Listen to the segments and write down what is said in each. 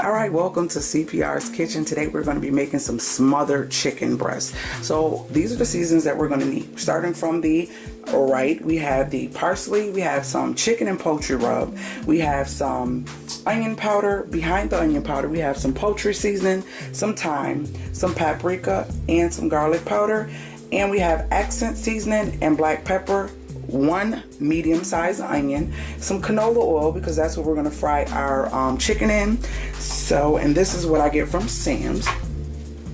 All right, welcome to CPR's Kitchen. Today we're going to be making some smothered chicken breast. So these are the seasonings that we're going to need. Starting from the right, we have the parsley, we have some chicken and poultry rub, we have some onion powder. Behind the onion powder, we have some poultry seasoning, some thyme, some paprika, and some garlic powder. And we have accent seasoning and black pepper, one medium-sized onion, some canola oil because that's what we're going to fry our chicken in. So, and this is what I get from Sam's.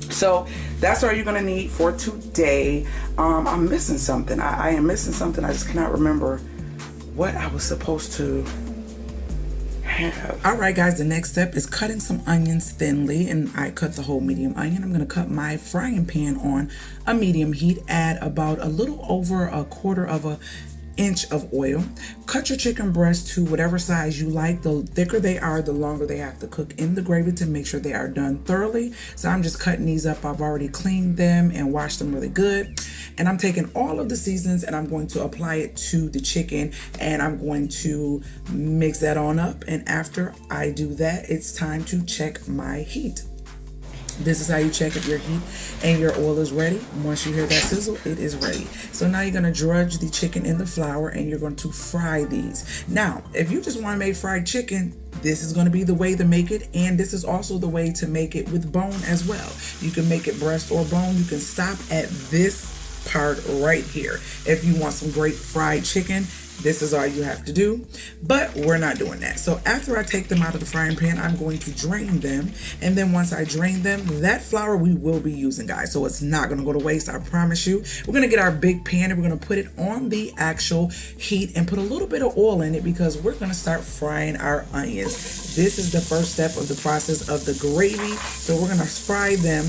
So that's all you're going to need for today. I'm missing something. I am missing something. I just cannot remember what I was supposed to have. All right, guys, the next step is cutting some onions thinly, and I cut the whole medium onion. I'm going to cut my frying pan on a medium heat, add about a little over a quarter of an inch of oil. Cut your chicken breasts to whatever size you like. The thicker they are, the longer they have to cook in the gravy to make sure they are done thoroughly. So I'm just cutting these up. I've already cleaned them and washed them really good. And I'm taking all of the seasonings and I'm going to apply it to the chicken, and I'm going to mix that on up. And after I do that, it's time to check my heat. This is how you check if your heat and your oil is ready. Once you hear that sizzle, it is ready. So now you're going to drudge the chicken in the flour and you're going to fry these. Now, if you just want to make fried chicken, this is going to be the way to make it, and this is also the way to make it with bone as well. You can make it breast or bone. You can stop at this part right here. If you want some great fried chicken, this is all you have to do, but we're not doing that. So after I take them out of the frying pan, I'm going to drain them. And then once I drain them, that flour we will be using, guys. So it's not going to go to waste, I promise you. We're going to get our big pan and we're going to put it on the actual heat and put a little bit of oil in it because we're going to start frying our onions. This is the first step of the process of the gravy. So we're going to fry them.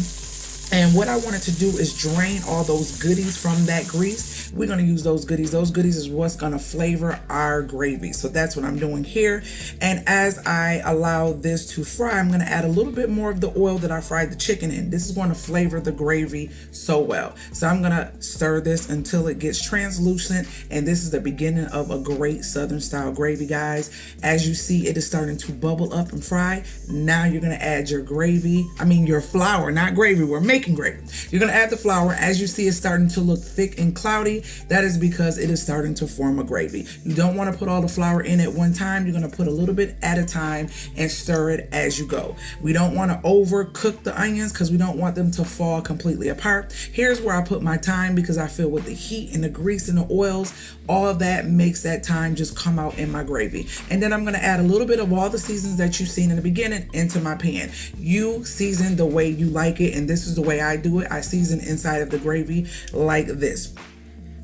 And what I wanted to do is drain all those goodies from that grease. We're going to use those goodies. Those goodies is what's going to flavor our gravy. So that's what I'm doing here. And as I allow this to fry, I'm going to add a little bit more of the oil that I fried the chicken in. This is going to flavor the gravy so well. So I'm going to stir this until it gets translucent. And this is the beginning of a great Southern style gravy, guys. As you see, it is starting to bubble up and fry. Now you're going to add your gravy. Your flour, not gravy. We're making gravy. You're going to add the flour. As you see, it's starting to look thick and cloudy. That is because it is starting to form a gravy. You don't want to put all the flour in at one time. You're going to put a little bit at a time and stir it as you go. We don't want to overcook the onions because we don't want them to fall completely apart. Here's where I put my thyme because I feel with the heat and the grease and the oils, all of that makes that thyme just come out in my gravy. And then I'm going to add a little bit of all the seasons that you've seen in the beginning into my pan. You season the way you like it, and this is the way I do it. I season inside of the gravy like this.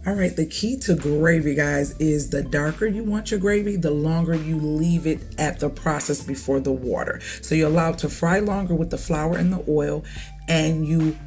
All right, the key to gravy, guys, is the darker you want your gravy, the longer you leave it at the process before the water. So you allow it to fry longer with the flour and the oil, and you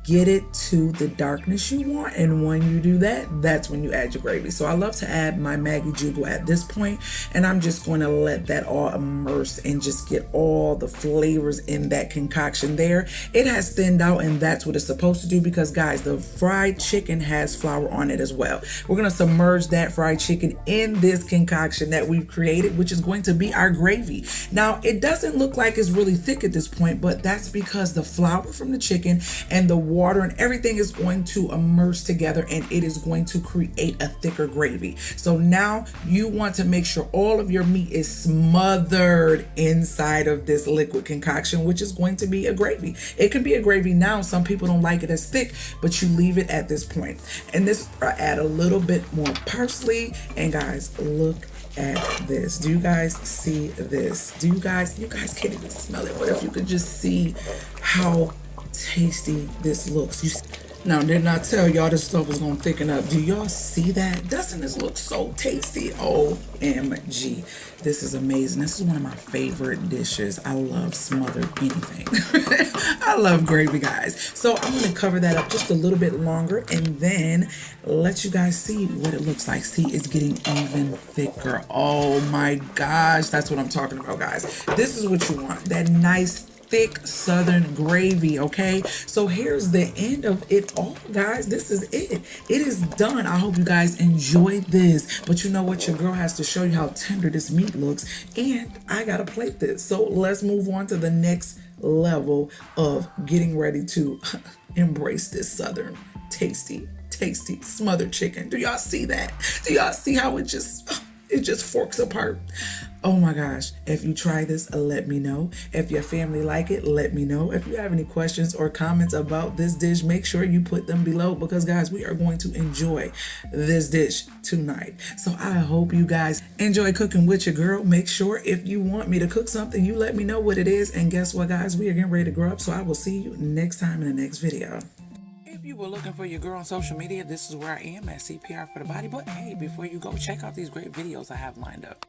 get it to the darkness you want. And when you do that, that's when you add your gravy. So I love to add my Maggi Juggle at this point, and I'm just going to let that all immerse and just get all the flavors in that concoction there. It has thinned out, and that's what it's supposed to do because, guys, the fried chicken has flour on it as well. We're going to submerge that fried chicken in this concoction that we've created, which is going to be our gravy. Now, it doesn't look like it's really thick at this point, but that's because the flour from the chicken and the water and everything is going to immerse together, and it is going to create a thicker gravy. So now you want to make sure all of your meat is smothered inside of this liquid concoction, which is going to be a gravy. It can be a gravy now. Some people don't like it as thick, but you leave it at this point. And this, I add a little bit more parsley. And guys, look at this. Do you guys see this? Do you guys can't even smell it, but if you could just see how tasty this looks. Now, didn't I tell y'all this stuff was gonna thicken up? Do y'all see that? Doesn't this look so tasty? OMG. This is amazing. This is one of my favorite dishes. I love smothered anything. I love gravy, guys. So I'm gonna cover that up just a little bit longer and then let you guys see what it looks like. See, it's getting even thicker. Oh my gosh, that's what I'm talking about, guys. This is what you want. That nice thick southern gravy. Okay, so here's the end of it all, guys. This is it. It is done. I hope you guys enjoyed this, but you know what, your girl has to show you how tender this meat looks, and I gotta plate this. So let's move on to the next level of getting ready to embrace this southern tasty smothered chicken. Do y'all see that? Do y'all see how it just forks apart? Oh my gosh. If you try this, let me know. If your family like it, let me know. If you have any questions or comments about this dish, make sure you put them below, because guys, we are going to enjoy this dish tonight. So I hope you guys enjoy cooking with your girl. Make sure if you want me to cook something, you let me know what it is. And guess what, guys? We are getting ready to grow up. So I will see you next time in the next video. If you were looking for your girl on social media, this is where I am at CPR for the Body. But hey, before you go, check out these great videos I have lined up.